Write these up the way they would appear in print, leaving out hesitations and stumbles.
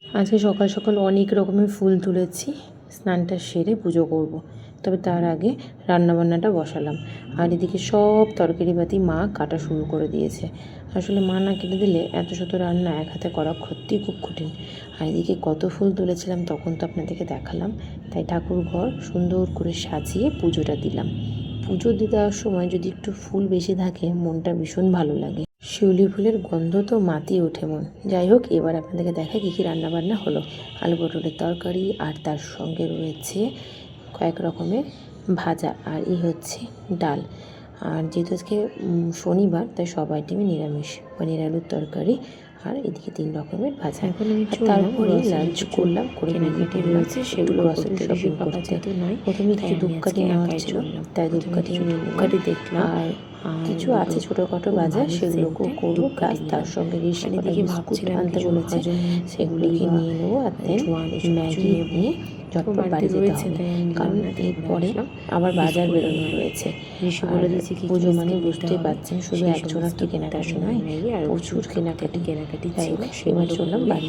আজকে সকাল সকাল অনেক রকমের ফুল তুলেছি, স্নানটা সেরে পুজো করব। তবে তার আগে রান্নাবান্নাটা বসালাম। আর এদিকে সব তরকারিপাতি মা কাটা শুরু করে দিয়েছে। আসলে মা না কেটে দিলে এত শত রান্না এক হাতে করা সত্যিই খুব কঠিন। আর এদিকে কত ফুল তুলেছিলাম তখন তো আপনাদেরকে দেখালাম। তাই ঠাকুর ঘর সুন্দর করে সাজিয়ে পুজোটা দিলাম। পুজো দিতে দেওয়ার সময় যদি একটু ফুল বেশি থাকে মনটা ভীষণ ভালো লাগে। শিউলি ফুলের গন্ধ তো মাতিয়ে ওঠে মন। যাই হোক, এবার আপনাদেরকে দেখাই কী কী রান্নাবান্না হলো। আলু পটলের তরকারি, আর তার সঙ্গে রয়েছে কয়েক রকমের ভাজা, আর হচ্ছে ডাল। আর যেহেতু আজকে শনিবার, তাই সব আইটেমই নিরামিষ। পনির আলুর তরকারি, আর এদিকে 3 রকমের ভাজা। এখন আমি তারপরে লাঞ্চ করলাম, করে কেনাকাটি রয়েছে সেগুলো গ্রসারি শপিং করতে নয়। প্রথমে কিছু ধূপকাঠি নেওয়ার ছিল, তাই ধূপকাঠি দেখলাম। আর কিছু আছে ছোটোখাটো বাজার, সেগুলোকেও করবো। প্লাস তার সঙ্গে দিকে বিস্কুট আনতে বলেছে, সেগুলোকে নিয়ে নেবো। আর ম্যাগি নিয়ে ঝটপট বাড়ি যেতে হবে, কারণ এরপরে আবার বাজার বেরোনো রয়েছে। বলে দিয়েছি কি পুজো মানে বুঝতেই পারছেন, শুধু একজনের তো কেনাকাটি নয়, আর প্রচুর কেনাকাটি। তাই সেবার চললাম বাড়ি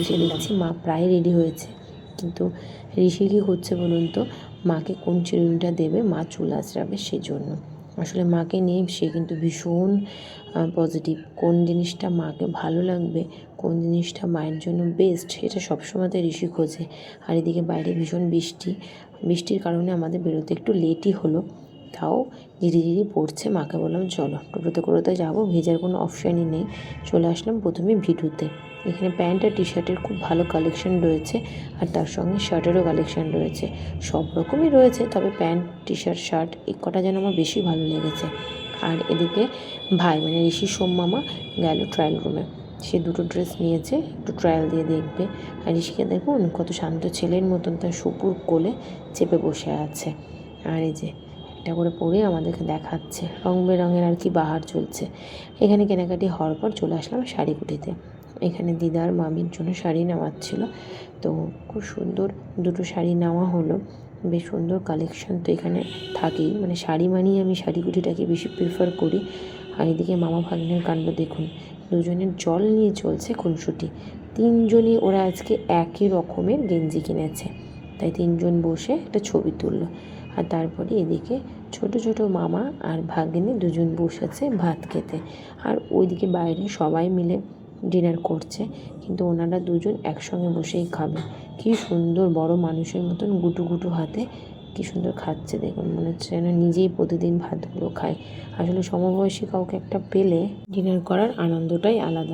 এসে দেখছি মা প্রায় রেডি হয়েছে। কিন্তু ঋষি কী হচ্ছে বলুন তো, মাকে কোন চিরুনিটা দেবে, মা চুল আঁচড়াবে সেজন্য। আসলে মাকে নিয়ে সে কিন্তু ভীষণ পজিটিভ। কোন জিনিসটা মাকে ভালো লাগবে, কোন জিনিসটা মায়ের জন্য বেস্ট, সেটা সবসময়তে ঋষি খোঁজে। আর এদিকে বাইরে ভীষণ বৃষ্টির কারণে আমাদের বেরোতে একটু লেটই হলো। তাও ঝিরিঝিরি পড়ছে। মাকে বললাম চলো, টোটোতে করে তো যাবো, ভেজার কোনো অপশানই নেই। চলে আসলাম প্রথমে ভিটুতে। এখানে প্যান্ট আর টি শার্টের খুব ভালো কালেকশন রয়েছে, আর তার সঙ্গে শার্টেরও কালেকশন রয়েছে। সব রকমই রয়েছে, তবে প্যান্ট, টি শার্ট এই কটা যেন আমার বেশি ভালো লেগেছে। আর এদিকে ভাই মানে ঋষির সোমমামা গেল ট্রায়াল রুমে। সে 2টো ড্রেস নিয়েছে, একটু ট্রায়াল দিয়ে দেখবে। আর ঋষিকে দেখুন কত শান্ত ছেলের মতন তার সুপুর কোলে চেপে বসে আছে। আর এই যে একটা করে পরে আমাদেরকে দেখাচ্ছে, রং বেরঙের আর কি বাহার চলছে। এখানে কেনাকাটি হওয়ার পর চলে আসলাম শাড়িকুটিতে। এখানে দিদার মামির জন্য শাড়ি নেওয়াচ্ছিল, তো খুব সুন্দর 2টো শাড়ি নেওয়া হলো। বেশ সুন্দর কালেকশন তো এখানে থাকেই, মানে শাড়ি মানেই আমি শাড়িকুটিটাকে বেশি প্রিফার করি। আর এদিকে মামা ভাগ্নের কাণ্ড দেখুন, দুজনের জল নিয়ে চলছে খুনসুটি। 3জনই ওরা আজকে একই রকমের গেঞ্জি কিনেছে, তাই 3জন বসে একটা ছবি তুললো। আর তারপরে এদিকে ছোট ছোট মামা আর ভাগ্নে 2জন বসেছে ভাত খেতে। আর ওইদিকে বাইরে সবাই মিলে ডিনার করছে, কিন্তু ওনারা 2জন একসঙ্গে বসেই খাবে। কী সুন্দর বড় মানুষের মতন গুটু হাতে কী সুন্দর খাচ্ছে দেখুন, মনে হচ্ছে যেন নিজেই প্রতিদিন ভাতগুলো খায়। আসলে সমবয়সী কাউকে একটা পেলে ডিনার করার আনন্দটাই আলাদা।